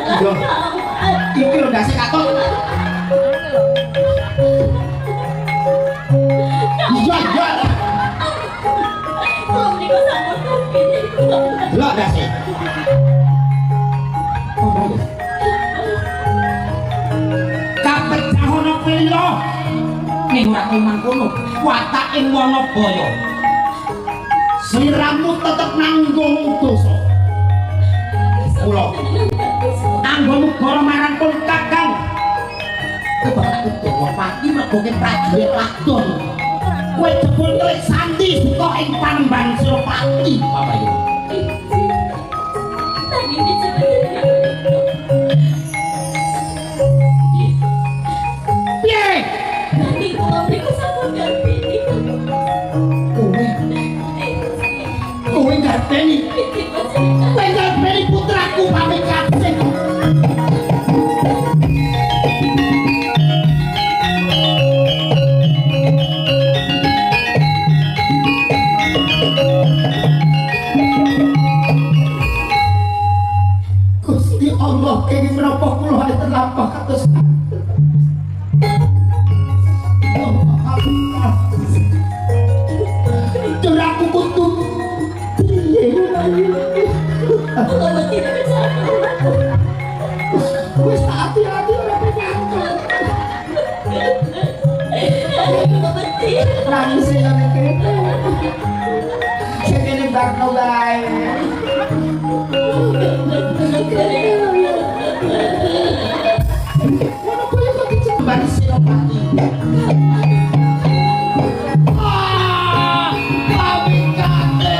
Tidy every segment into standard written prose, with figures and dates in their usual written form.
Yo. Iki lho ndase katon. Iya, iya. Kok niku sampun kepineh kok. Lho ndase. Kapecah ana pilo. Ning ora mangkono, watake Wanabaya. Sliramu tetep nanggung dosa. Kula anggonmu goro marang kul Kakang. Kebarak utawa pati mergo prajurit wadon. Kowe jebul telik sandi suka ing panembahan Suropati, Bapak. Tadi disebut Piye? tadi kok niku sampun kepineh. Kowe ngarteni. Kowe ngarteni putraku pamekaten. Gusti Allah kenging menapa kula hale terlampah kados Juraku kutu piye Kok mesti bersama. wis hati-hati ora penyakit Kok mesti nangis ya nek kene kene barno bae Ono koyo kok dicemban Senopati. Ah, pamikate.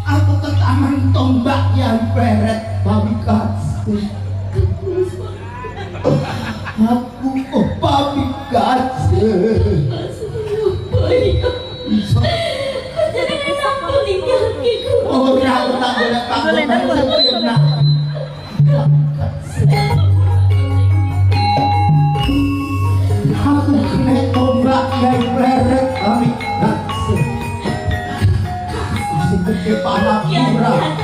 Aku tetaman tombak yang peret pamikate. Aku pamikate. jenenge sampun ninggalke kula. Ora tak golek panggonan. Aku kena tombak yang peret pamikate. Sing gede palapura.